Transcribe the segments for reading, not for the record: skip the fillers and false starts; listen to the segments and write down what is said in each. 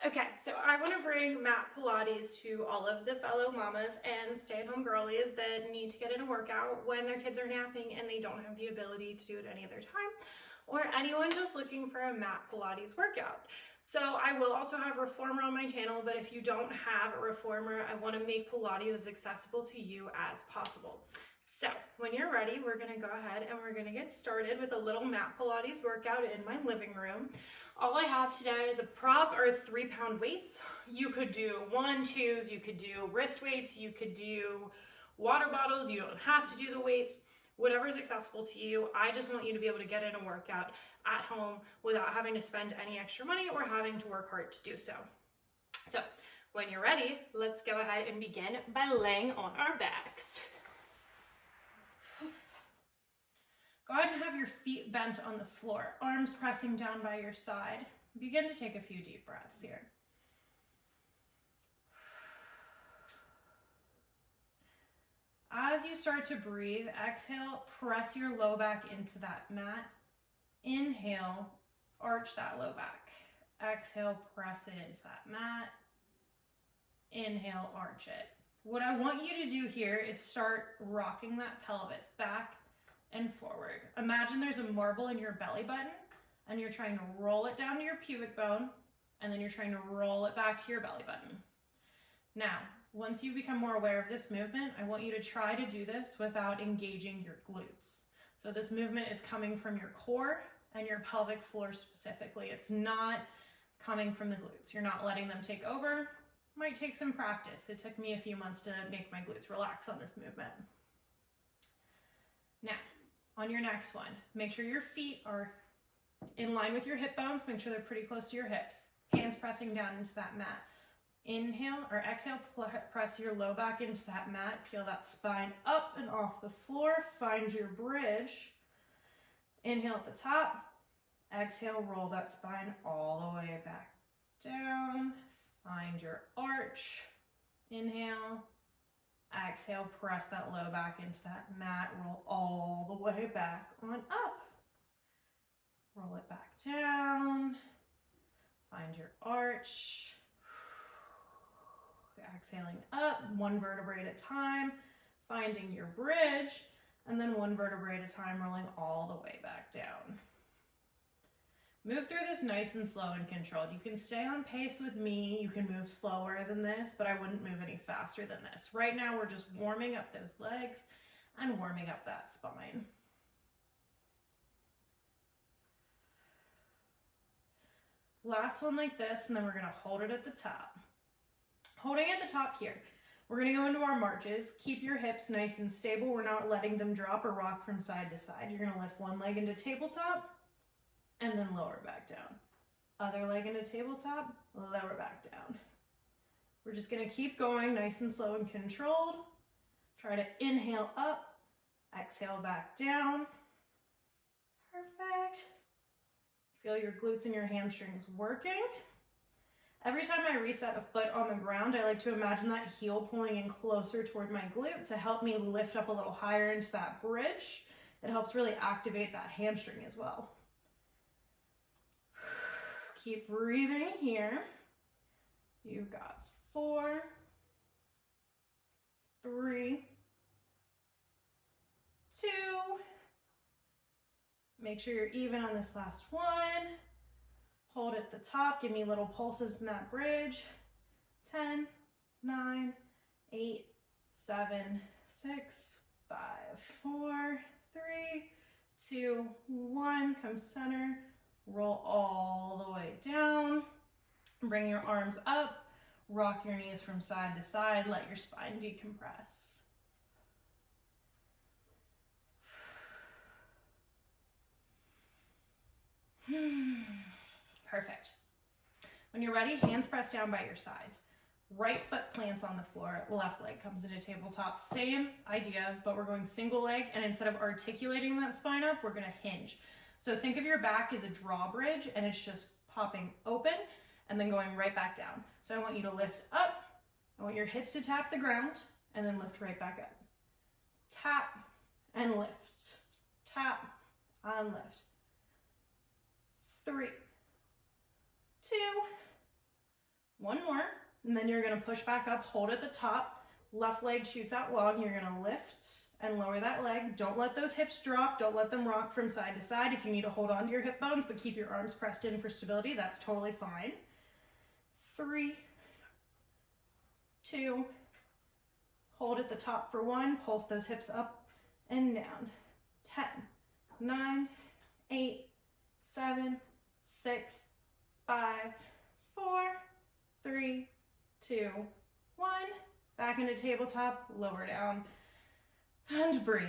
Okay, so I want to bring Mat Pilates to all of the fellow mamas and stay-at-home girlies that need to get in a workout when their kids are napping and they don't have the ability to do it any other time, or anyone just looking for a Mat Pilates workout. So I will also have a reformer on my channel, but if you don't have a reformer, I want to make Pilates as accessible to you as possible. So when you're ready, we're going to go ahead and we're going to get started with a little Mat Pilates workout in my living room. All I have today is a prop or 3-pound weights. You could do 1-2s, you could do wrist weights, you could do water bottles. You don't have to do the weights, whatever is accessible to you. I just want you to be able to get in a workout at home without having to spend any extra money or having to work hard to do so. So when you're ready, let's go ahead and begin by laying on our backs. Go ahead and have your feet bent on the floor, arms pressing down by your side. Begin to take a few deep breaths here. As you start to breathe, exhale, press your low back into that mat. Inhale, arch that low back. Exhale, press it into that mat. Inhale, arch it. What I want you to do here is start rocking that pelvis back and forward. Imagine there's a marble in your belly button and you're trying to roll it down to your pubic bone and then you're trying to roll it back to your belly button. Now, once you become more aware of this movement, I want you to try to do this without engaging your glutes. So this movement is coming from your core and your pelvic floor specifically. It's not coming from the glutes. You're not letting them take over. Might take some practice. It took me a few months to make my glutes relax on this movement. Now, on your next one, make sure your feet are in line with your hip bones. Make sure they're pretty close to your hips. Hands pressing down into that mat. Inhale or exhale, press your low back into that mat. Peel that spine up and off the floor. Find your bridge. Inhale at the top. Exhale, roll that spine all the way back down. Find your arch. Inhale. Exhale, press that low back into that mat. Roll all the way back on up. Roll it back down. Find your arch. Exhaling up, one vertebrae at a time. Finding your bridge. And then one vertebrae at a time, rolling all the way back down. Move through this nice and slow and controlled. You can stay on pace with me. You can move slower than this, but I wouldn't move any faster than this. Right now, we're just warming up those legs and warming up that spine. Last one like this, and then we're gonna hold it at the top. Holding at the top here, we're gonna go into our marches. Keep your hips nice and stable. We're not letting them drop or rock from side to side. You're gonna lift one leg into tabletop, and then lower back down. Other leg into tabletop, lower back down. We're just gonna keep going nice and slow and controlled. Try to inhale up, exhale back down. Perfect. Feel your glutes and your hamstrings working. Every time I reset a foot on the ground, I like to imagine that heel pulling in closer toward my glute to help me lift up a little higher into that bridge. It helps really activate that hamstring as well. Keep breathing here. You've got 4, 3, 2. Make sure you're even on this last one. Hold at the top. Give me little pulses in that bridge. 10, 9, 8, 7, 6, 5, 4, 3, 2, 1. Come center. Roll all the way down. Bring your arms up. Rock your knees from side to side. Let your spine decompress. Perfect. When you're ready, hands pressed down by your sides. Right foot plants on the floor, left leg comes into tabletop. Same idea, but we're going single leg, and instead of articulating that spine up, we're gonna hinge. So think of your back as a drawbridge, and it's just popping open and then going right back down. So I want you to lift up. I want your hips to tap the ground and then lift right back up. Tap and lift. Tap and lift. 3, 2, One more, and then you're gonna push back up, hold at the top, left leg shoots out long, you're gonna lift and lower that leg. Don't let those hips drop, don't let them rock from side to side. If you need to hold on to your hip bones, but keep your arms pressed in for stability, that's totally fine. 3, 2, hold at the top for 1, pulse those hips up and down. 10, 9, 8, 7, 6, 5, 4, 3, 2, 1. Back into tabletop, lower down, and breathe.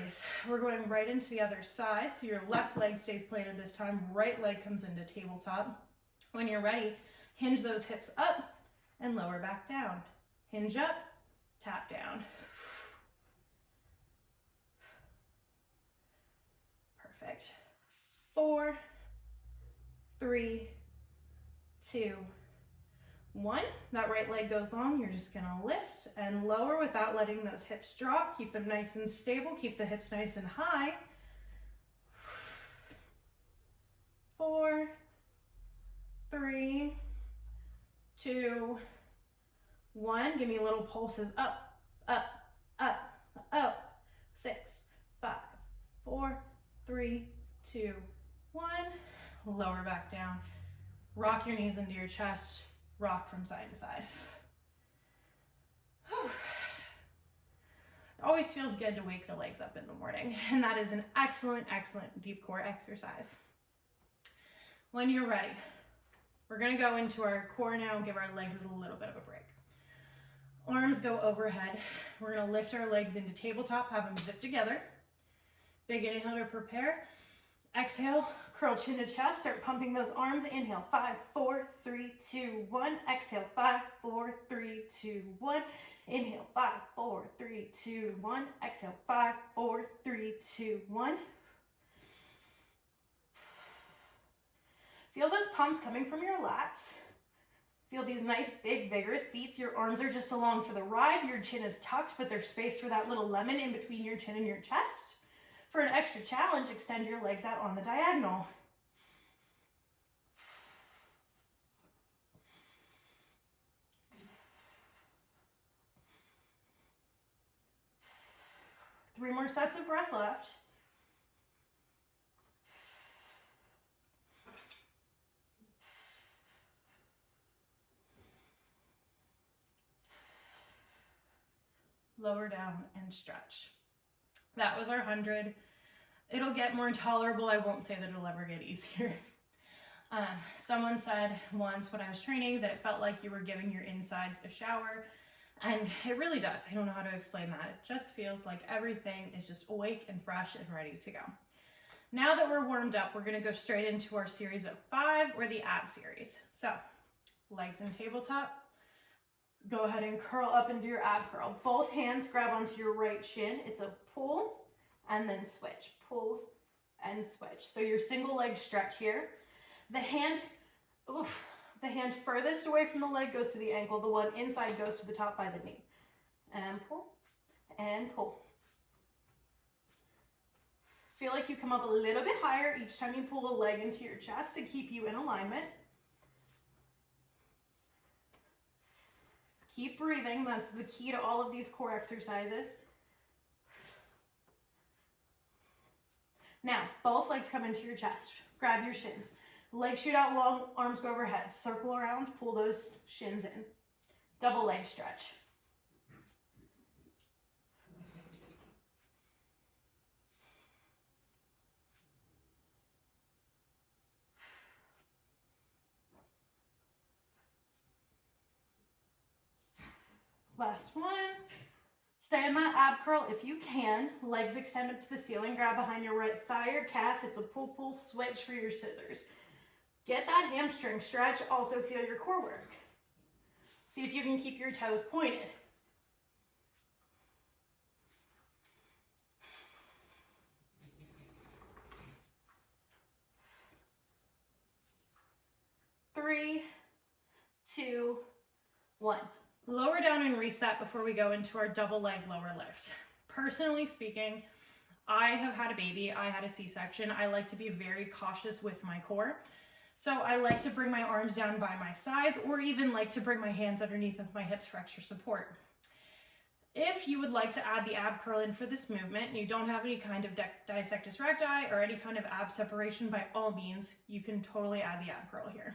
We're going right into the other side, so your left leg stays planted this time, right leg comes into tabletop. When you're ready, hinge those hips up and lower back down. Hinge up, tap down. Perfect. 4, 3, 2, 1. That right leg goes long. You're just gonna lift and lower without letting those hips drop. Keep them nice and stable. Keep the hips nice and high. 4, 3, 2, 1. Give me little pulses up, up, up, up. 6, 5, 4, 3, 2, 1. Lower back down. Rock your knees into your chest. Rock from side to side. Whew. It always feels good to wake the legs up in the morning, and that is an excellent, excellent deep core exercise. When you're ready, we're gonna go into our core now and give our legs a little bit of a break. Arms go overhead. We're gonna lift our legs into tabletop, have them zip together. Big inhale to prepare. Exhale, curl chin to chest, start pumping those arms. Inhale, 5, 4, 3, 2, 1. Exhale, 5, 4, 3, 2, 1. Inhale, 5, 4, 3, 2, 1. Exhale, 5, 4, 3, 2, 1. Feel those pumps coming from your lats. Feel these nice, big, vigorous beats. Your arms are just along for the ride. Your chin is tucked, but there's space for that little lemon in between your chin and your chest. For an extra challenge, extend your legs out on the diagonal. Three more sets of breath left. Lower down and stretch. That was our 100. It'll get more tolerable. I won't say that it'll ever get easier. Someone said once when I was training that it felt like you were giving your insides a shower, and it really does. I don't know how to explain that. It just feels like everything is just awake and fresh and ready to go. Now that we're warmed up, we're gonna go straight into our series of 5, or the ab series. So, legs in tabletop. Go ahead and curl up and do your ab curl. Both hands grab onto your right shin. It's a pull and then switch. Pull and switch. So your single leg stretch here. The hand furthest away from the leg goes to the ankle. The one inside goes to the top by the knee. And pull and pull. Feel like you come up a little bit higher each time you pull a leg into your chest to keep you in alignment. Keep breathing. That's the key to all of these core exercises. Now, both legs come into your chest. Grab your shins. Legs shoot out long, arms go overhead. Circle around, pull those shins in. Double leg stretch. Last one. Stay in that ab curl if you can. Legs extended to the ceiling. Grab behind your right thigh or calf. It's a pull-pull switch for your scissors. Get that hamstring stretch. Also feel your core work. See if you can keep your toes pointed. Three, 2, 1. Lower down and reset before we go into our double leg lower lift. Personally speaking, I have had a baby. I had a C-section. I like to be very cautious with my core. So I like to bring my arms down by my sides, or even like to bring my hands underneath of my hips for extra support. If you would like to add the ab curl in for this movement and you don't have any kind of dissectus recti or any kind of ab separation, by all means, you can totally add the ab curl here.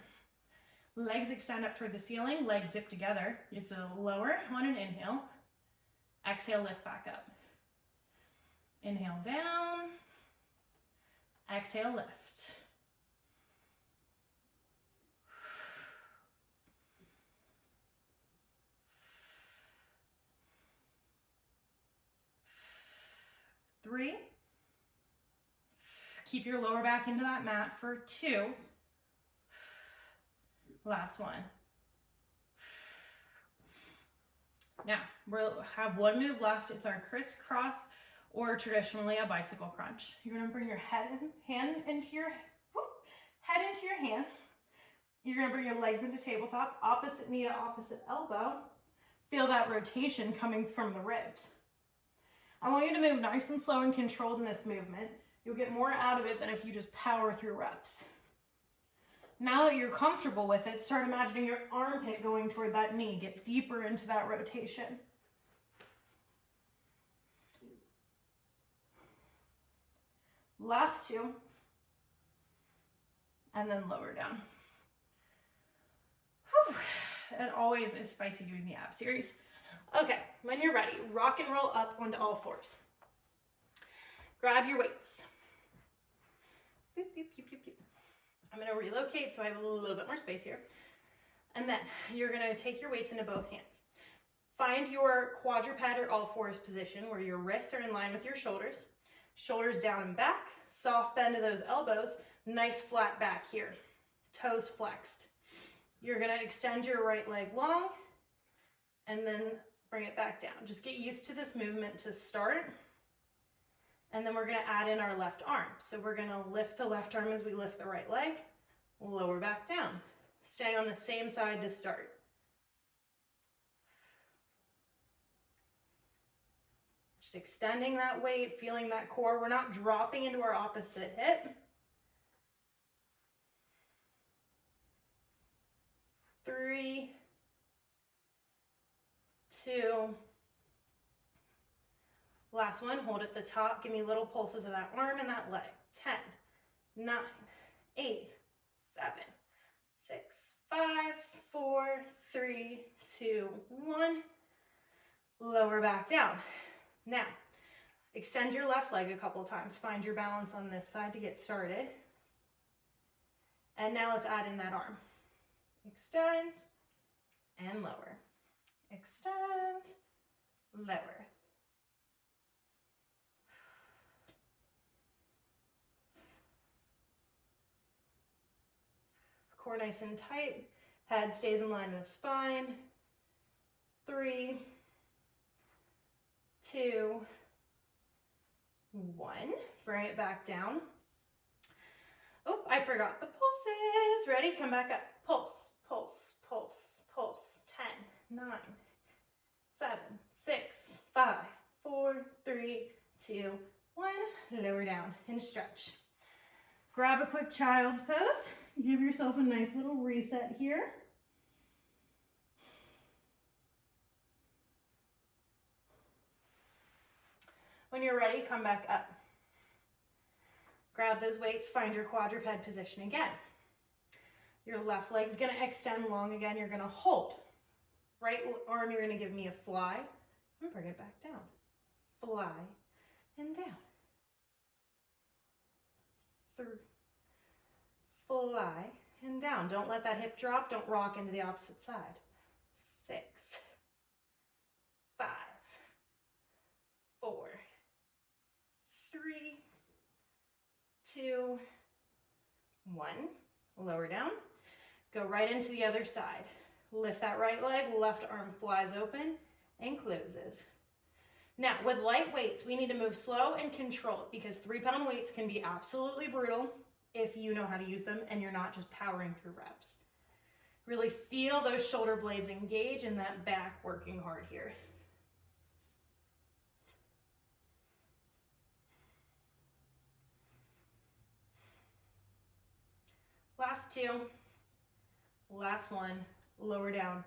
Legs extend up toward the ceiling, legs zip together. It's a lower on an inhale. Exhale, lift back up. Inhale down. Exhale, lift. 3. Keep your lower back into that mat for 2. Last one. Now, we'll have one move left. It's our crisscross, or traditionally a bicycle crunch. You're gonna bring your hand into your hands. You're gonna bring your legs into tabletop, opposite knee to opposite elbow. Feel that rotation coming from the ribs. I want you to move nice and slow and controlled in this movement. You'll get more out of it than if you just power through reps. Now that you're comfortable with it, start imagining your armpit going toward that knee. Get deeper into that rotation. Last 2. And then lower down. Whew. It always is spicy doing the ab series. Okay, when you're ready, rock and roll up onto all 4s. Grab your weights. Boop, boop, boop, boop, boop. I'm gonna relocate so I have a little bit more space here. And then you're gonna take your weights into both hands. Find your quadruped or all 4s position where your wrists are in line with your shoulders. Shoulders down and back, soft bend of those elbows, nice flat back here. Toes flexed. You're gonna extend your right leg long and then bring it back down. Just get used to this movement to start. And then we're gonna add in our left arm. So we're gonna lift the left arm as we lift the right leg, lower back down. Stay on the same side to start. Just extending that weight, feeling that core. We're not dropping into our opposite hip. 3, 2, last one, hold at the top. Give me little pulses of that arm and that leg. 10, 9, 8, 7, 6, 5, 4, 3, 2, 1. Lower back down. Now, extend your left leg a couple times. Find your balance on this side to get started. And now let's add in that arm. Extend and lower. Extend, lower. Core nice and tight. Head stays in line with spine. 3, 2, 1. Bring it back down. Oh, I forgot the pulses. Ready? Come back up. Pulse, pulse, pulse, pulse. 10, 9, 7, 6, 5, 4, 3, 2, 1. Lower down and stretch. Grab a quick child's pose. Give yourself a nice little reset here. When you're ready, come back up. Grab those weights, find your quadruped position again. Your left leg's gonna extend long again. You're gonna hold. Right arm, you're gonna give me a fly and bring it back down. Fly and down. 3, fly and down. Don't let that hip drop. Don't rock into the opposite side. 6, 5, 4, 3, 2, 1. Lower down. Go right into the other side. Lift that right leg, left arm flies open and closes. Now, with light weights, we need to move slow and controlled because 3-pound weights can be absolutely brutal if you know how to use them and you're not just powering through reps. Really feel those shoulder blades engage and that back working hard here. Last two. Last one. Lower down.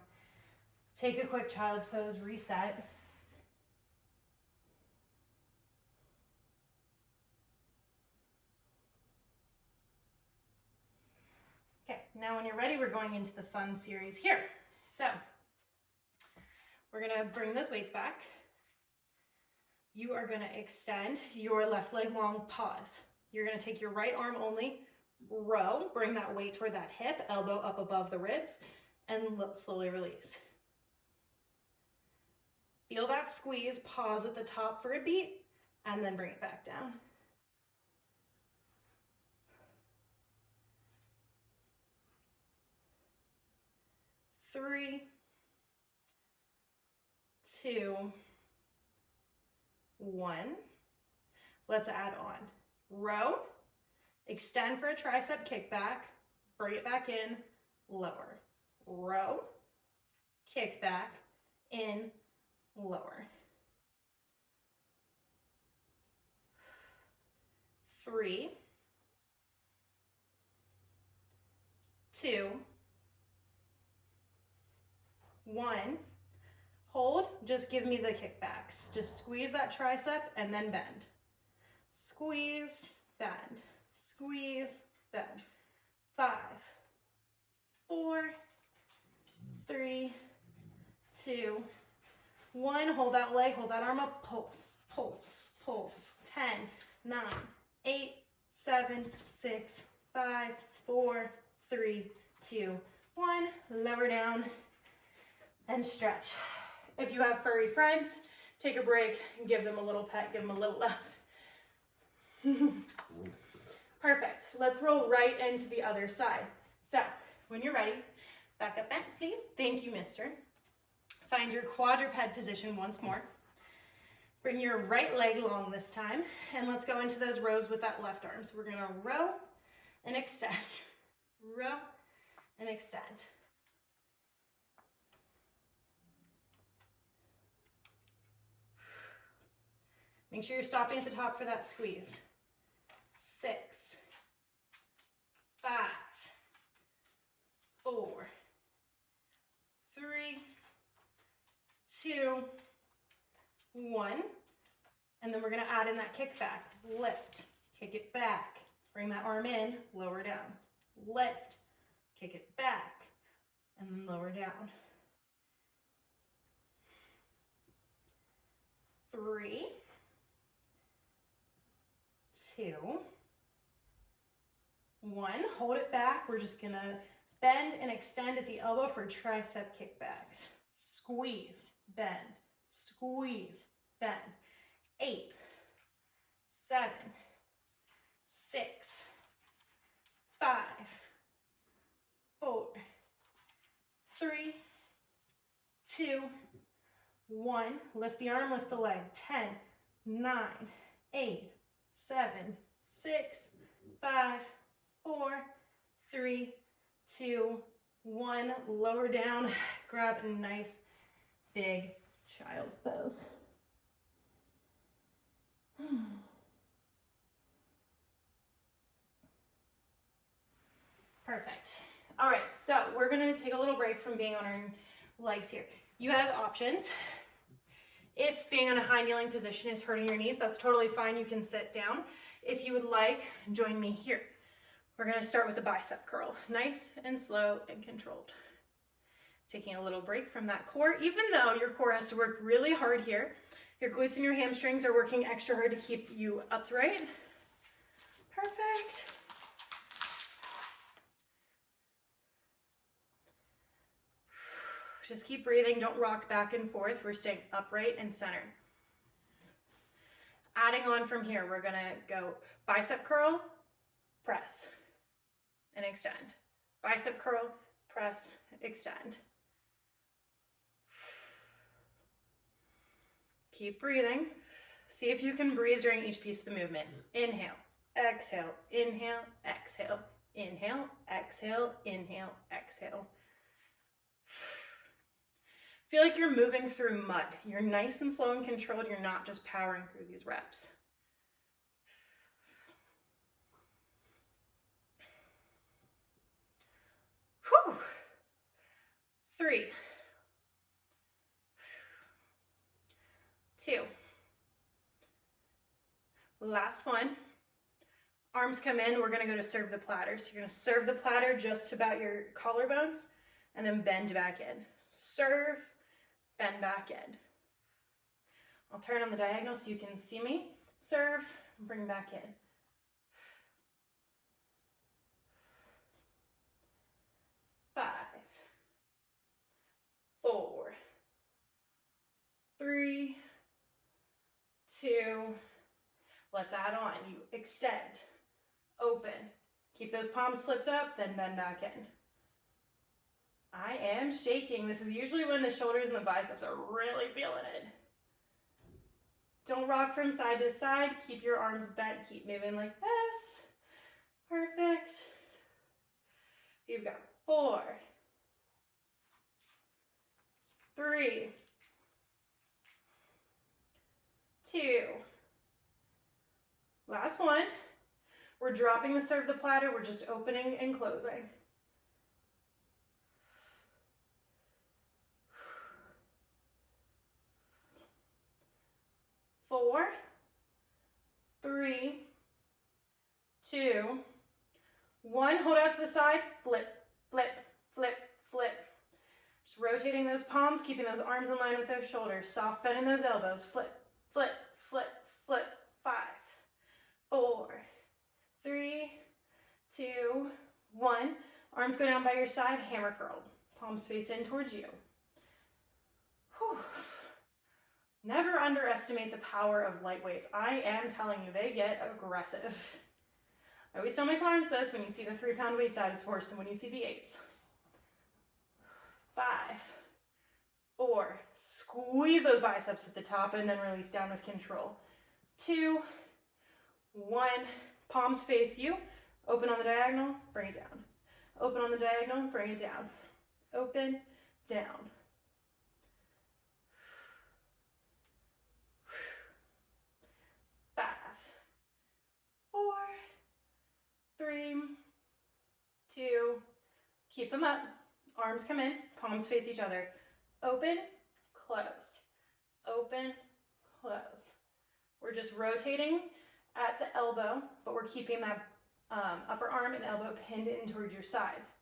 Take a quick child's pose, reset. Okay, now when you're ready, we're going into the fun series here. So we're gonna bring those weights back. You are gonna extend your left leg long, pause. You're gonna take your right arm only, row, bring that weight toward that hip, elbow up above the ribs, and slowly release. Feel that squeeze, pause at the top for a beat, and then bring it back down. 3, 2, 1. Let's add on. Row, extend for a tricep kickback, bring it back in, lower. Row, kick back, in, lower. 3, 2, 1. Hold, just give me the kickbacks. Just squeeze that tricep and then bend. Squeeze, bend, squeeze, bend. 5, 4, 3, 2, 1. Hold that leg, hold that arm up, pulse, pulse, pulse. 10, 9, 8, 7, 6, 5, 4, 3, 2, 1. Lower down and stretch. If you have furry friends, take a break and give them a little pet, give them a little love. Perfect. Let's roll right into the other side. So when you're ready, back up back, please. Thank you, mister. Find your quadruped position once more. Bring your right leg long this time, and let's go into those rows with that left arm. So we're gonna row and extend, row and extend. Make sure you're stopping at the top for that squeeze. 6, 5, 4, 3, 2, 1. And then we're gonna add in that kick back. Lift, kick it back. Bring that arm in, lower down. Lift, kick it back, and then lower down. 3, 2, 1. Hold it back. We're just gonna bend and extend at the elbow for tricep kickbacks. Squeeze, bend, squeeze, bend. 8, 7, 6, 5, 4, 3, 2, 1. Lift the arm, lift the leg. 10, 9, 8, 7, 6, 5, 4, 3, 2, 1. Lower down. Grab a nice big child's pose. Perfect. All right, so we're gonna take a little break from being on our legs here. You have options. If being in a high kneeling position is hurting your knees, that's totally fine. You can sit down. If you would like, join me here. We're gonna start with the bicep curl. Nice and slow and controlled. Taking a little break from that core, even though your core has to work really hard here. Your glutes and your hamstrings are working extra hard to keep you upright. Perfect. Just keep breathing, don't rock back and forth. We're staying upright and centered. Adding on from here, we're gonna go bicep curl, press, and extend. Bicep curl, press, extend. Keep breathing. See if you can breathe during each piece of the movement. Inhale, exhale, inhale, exhale, inhale, exhale, inhale, exhale. Feel like you're moving through mud. You're nice and slow and controlled. You're not just powering through these reps. 3, 2. Last one. Arms come in, we're gonna go to serve the platter. So you're gonna serve the platter just about your collarbones and then bend back in. Serve, bend back in. I'll turn on the diagonal so you can see me. Serve, bring back in. 5, 4, 3, 2. Let's add on. You extend, open. Keep those palms flipped up, then bend back in. I am shaking. This is usually when the shoulders and the biceps are really feeling it. Don't rock from side to side. Keep your arms bent. Keep moving like this. Perfect. You've got 4, 3, 2. Last one. We're dropping the serve the platter. We're just opening and closing. 4, 3, 2, 1. Hold out to the side. Flip, flip, flip, flip. Just rotating those palms, keeping those arms in line with those shoulders. Soft bend in those elbows. Flip, flip, flip, flip. 5, 4, 3, 2, 1. Arms go down by your side. Hammer curl. Palms face in towards you. Whew. Never underestimate the power of light weights. I am telling you, they get aggressive. I always tell my clients this: when you see the 3-pound weights out, it's worse than when you see the 8s. 5, 4, squeeze those biceps at the top and then release down with control. 2, 1, palms face you. Open on the diagonal, bring it down. Open on the diagonal, bring it down. Open, down. 5, 4, 3, 2, keep them up. Arms come in, palms face each other. Open, close. Open, close. We're just rotating at the elbow, but we're keeping that upper arm and elbow pinned in towards your sides.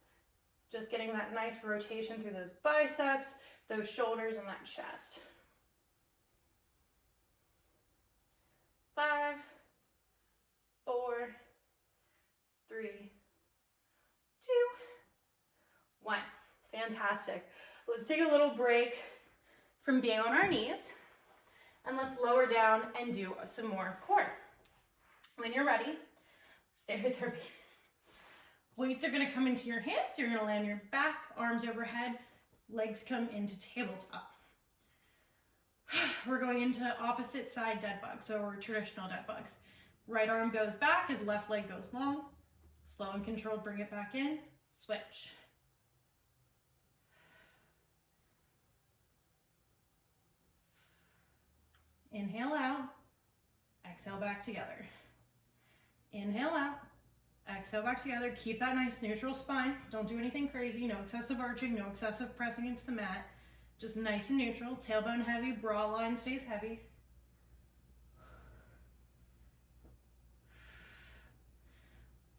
Just getting that nice rotation through those biceps, those shoulders, and that chest. 5, 4, 3, 2, 1. Fantastic. Let's take a little break from being on our knees, and let's lower down and do some more core. When you're ready, stay right there, babies. Weights are going to come into your hands. You're going to land your back, arms overhead, legs come into tabletop. We're going into opposite side dead bug, so we're traditional dead bugs. Right arm goes back as left leg goes long. Slow and controlled, bring it back in, switch. Inhale out, exhale back together. Inhale out, exhale back together. Keep that nice neutral spine. Don't do anything crazy, no excessive arching, no excessive pressing into the mat. Just nice and neutral, tailbone heavy, bra line stays heavy.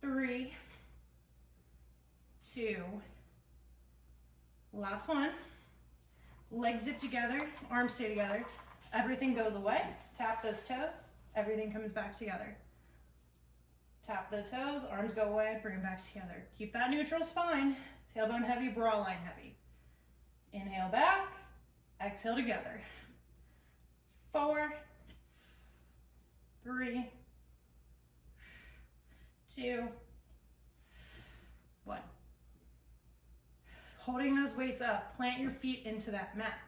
3, 2, last one. Legs zip together, arms stay together. Everything goes away. Tap those toes, everything comes back together. Tap the toes, arms go away, bring them back together. Keep that neutral spine, tailbone heavy, bra line heavy. Inhale back, exhale together. 4, 3, 2, 1. Holding those weights up, plant your feet into that mat.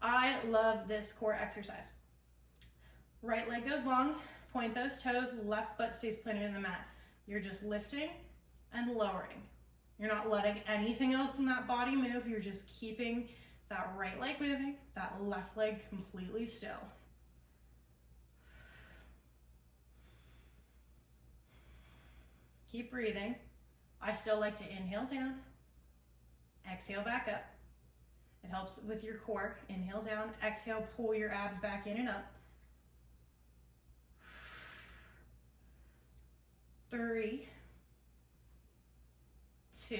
I love this core exercise. Right leg goes long, point those toes, left foot stays planted in the mat. You're just lifting and lowering. You're not letting anything else in that body move. You're just keeping that right leg moving, that left leg completely still. Keep breathing. I still like to inhale down, exhale back up. It helps with your core. Inhale down, exhale, pull your abs back in and up. 3, 2,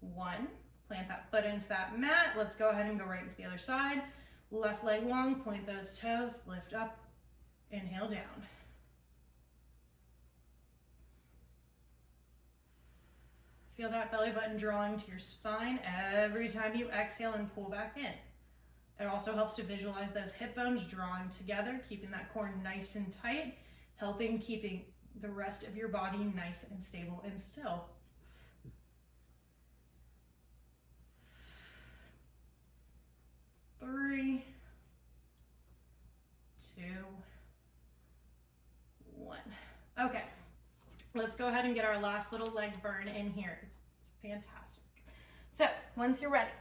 1. Plant that foot into that mat. Let's go ahead and go right into the other side. Left leg long, point those toes, lift up, inhale down. Feel that belly button drawing to your spine every time you exhale and pull back in. It also helps to visualize those hip bones drawing together, keeping that core nice and tight, helping keeping the rest of your body nice and stable and still. Three, 2, 1. Okay, let's go ahead and get our last little leg burn in here. It's fantastic. So once you're ready,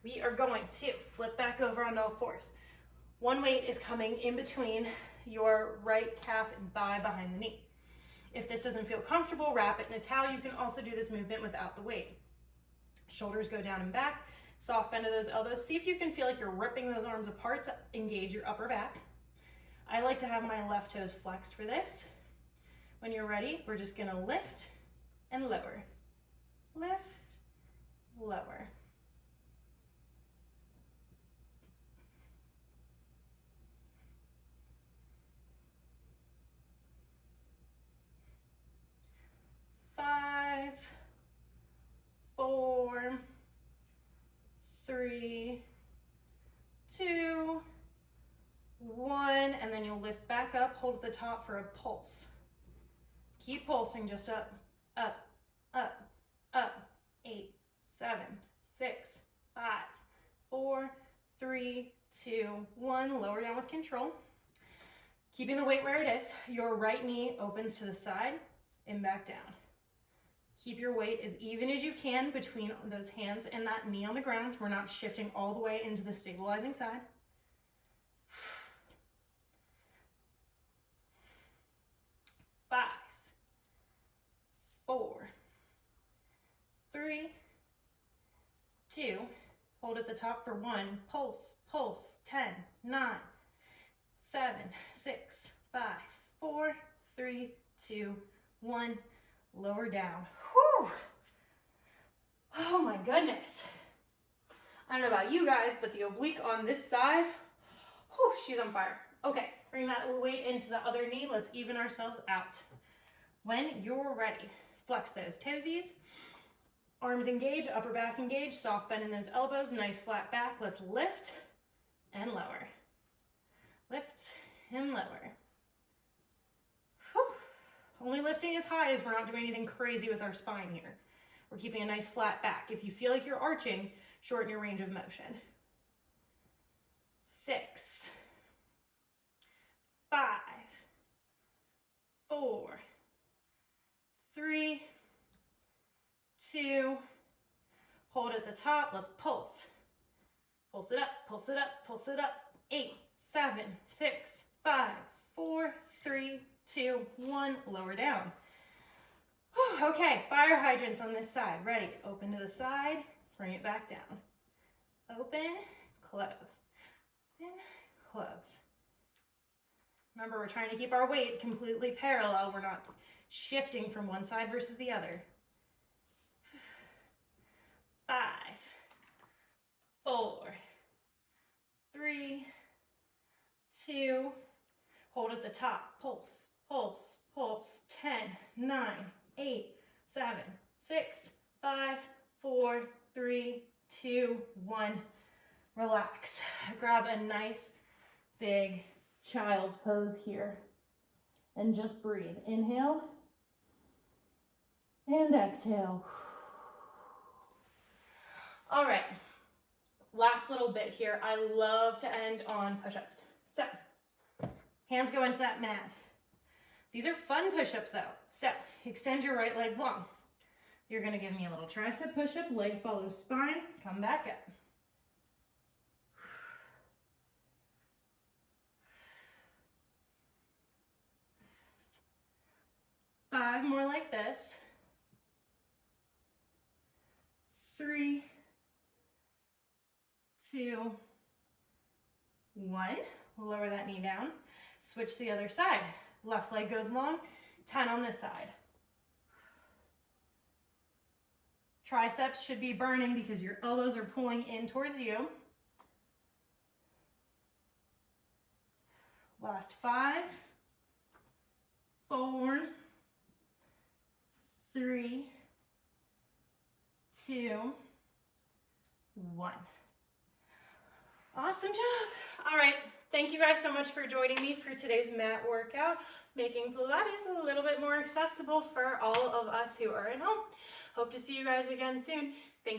we are going to flip back over on all fours. One weight is coming in between your right calf and thigh behind the knee. If this doesn't feel comfortable, wrap it in a towel. You can also do this movement without the weight. Shoulders go down and back. Soft bend of those elbows. See if you can feel like you're ripping those arms apart to engage your upper back. I like to have my left toes flexed for this. When you're ready, we're just gonna lift and lower. Lift, lower. Five, 4, 3, 2, 1, and then you'll lift back up, hold at the top for a pulse. Keep pulsing, just up, up, up, up. 8, 7, 6, 5, 4, 3, 2, 1. Lower down with control. Keeping the weight where it is, your right knee opens to the side and back down. Keep your weight as even as you can between those hands and that knee on the ground. We're not shifting all the way into the stabilizing side. 5, 4, 3, 2, hold at the top for 1, pulse, pulse, 10, 9, 7, 6, 5, 4, 3, 2, 1, lower down. Whew. Oh my goodness. I don't know about you guys, but the oblique on this side, whew, she's on fire. Okay, bring that weight into the other knee. Let's even ourselves out. When you're ready, flex those toesies. Arms engage, upper back engage, soft bend in those elbows, nice flat back. Let's lift and lower. Lift and lower. Whew. Only lifting as high as we're not doing anything crazy with our spine here. We're keeping a nice flat back. If you feel like you're arching, shorten your range of motion. 6, 5, 4, 3, 2, hold at the top. Let's pulse. Pulse it up, pulse it up, pulse it up. 8, 7, 6, 5, 4, 3, 2, 1. Lower down. Whew, okay, fire hydrants on this side. Ready? Open to the side, bring it back down. Open, close, open, close. Remember, we're trying to keep our weight completely parallel. We're not shifting from one side versus the other. 5, 4, 3, 2, hold at the top, pulse, pulse, pulse. 10, 9, 8, 7, 6, 5, 4, 3, 2, 1. Relax. Grab a nice big child's pose here and just breathe. Inhale and exhale. All right, last little bit here. I love to end on push-ups. So, hands go into that mat. These are fun push-ups though. So, extend your right leg long. You're gonna give me a little tricep push-up, leg follows spine, come back up. 5 more like this. 3, 2, 1. We'll lower that knee down. Switch to the other side. Left leg goes long, 10 on this side. Triceps should be burning because your elbows are pulling in towards you. Last 5, 4, 3, 2, 1. Awesome job. All right. Thank you guys so much for joining me for today's mat workout, making Pilates a little bit more accessible for all of us who are at home. Hope to see you guys again soon. Thank